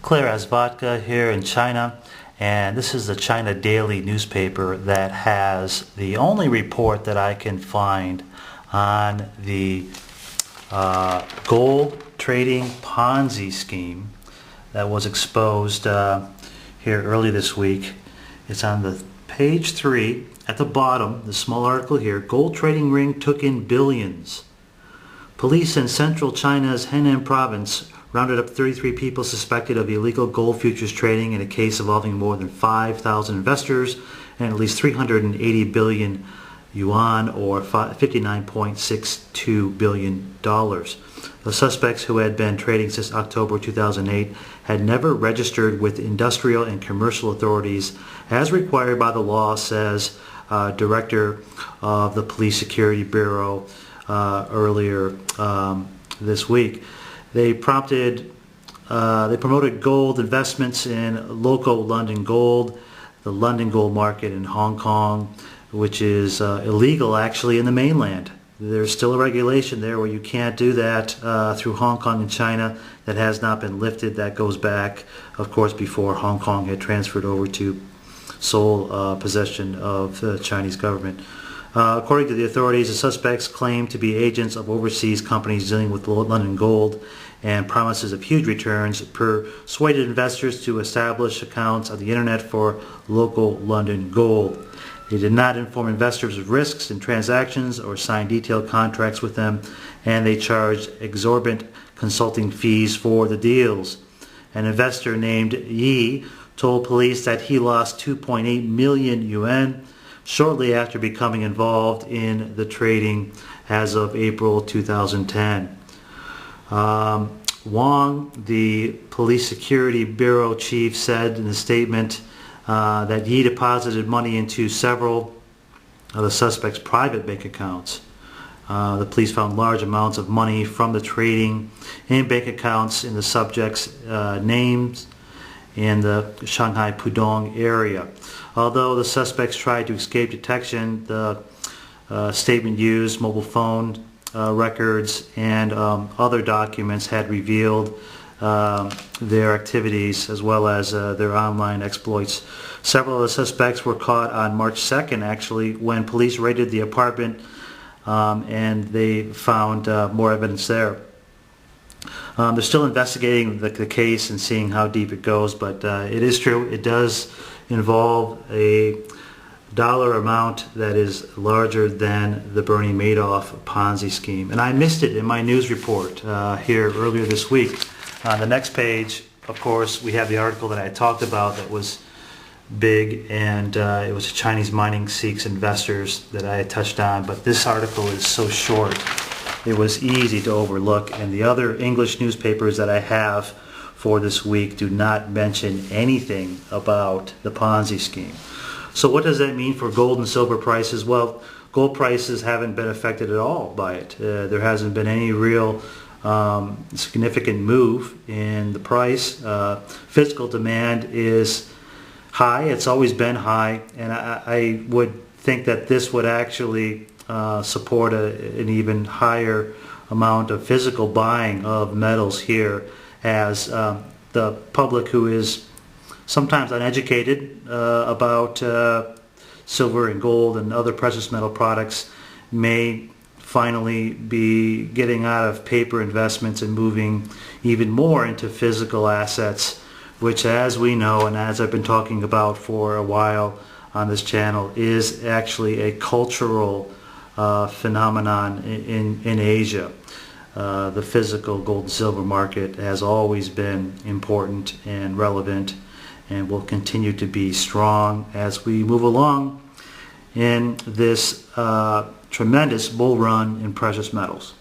Clear as vodka here in China, and this is the China Daily newspaper that has the only report that I can find on the gold trading Ponzi scheme that was exposed here early this week. It's on the page 3 at the bottom, the small article here. Gold trading ring took in billions. Police in central China's Henan province rounded up 33 people suspected of illegal gold futures trading in a case involving more than 5,000 investors and at least 380 billion yuan or $59.62 billion. The suspects, who had been trading since October 2008, had never registered with industrial and commercial authorities as required by the law, says Director of the Police Security Bureau earlier this week. They promoted gold investments in local London gold, the London gold market in Hong Kong, which is illegal actually in the mainland. There's still a regulation there where you can't do that through Hong Kong and China. That has not been lifted. That goes back, of course, before Hong Kong had transferred over to sole possession of the Chinese government. According to the authorities, the suspects claim to be agents of overseas companies dealing with London gold, and promises of huge returns persuaded investors to establish accounts on the internet for local London gold. They did not inform investors of risks in transactions or sign detailed contracts with them, and they charged exorbitant consulting fees for the deals. An investor named Yi told police that he lost 2.8 million yuan shortly after becoming involved in the trading as of April 2010. Wang, the Police Security Bureau chief, said in a statement that Yi deposited money into several of the suspects' private bank accounts. The police found large amounts of money from the trading in bank accounts in the subjects' names in the Shanghai Pudong area. Although the suspects tried to escape detection, the statement used mobile phone records and other documents had revealed their activities as well as their online exploits. Several of the suspects were caught on March 2nd, actually, when police raided the apartment and they found more evidence there. They're still investigating the case and seeing how deep it goes, but it is true, it does involve a dollar amount that is larger than the Bernie Maddoff Ponzi scheme. And I missed it in my news report here earlier this week. On the next page, of course, we have the article that I talked about that was big, and it was Chinese mining seeks investors that I had touched on, but this article is so short it was easy to overlook, and the other English newspapers that I have for this week do not mention anything about the Ponzi scheme. So what does that mean for gold and silver prices? Well, gold prices haven't been affected at all by it. There hasn't been any real significant move in the price. Physical demand is high. It's always been high, and I would think that this would actually support an even higher amount of physical buying of metals here, as the public, who is sometimes uneducated about silver and gold and other precious metal products, may finally be getting out of paper investments and moving even more into physical assets, which, as we know and as I've been talking about for a while on this channel, is actually a cultural phenomenon in Asia. The physical gold and silver market has always been important and relevant, and will continue to be strong as we move along in this tremendous bull run in precious metals.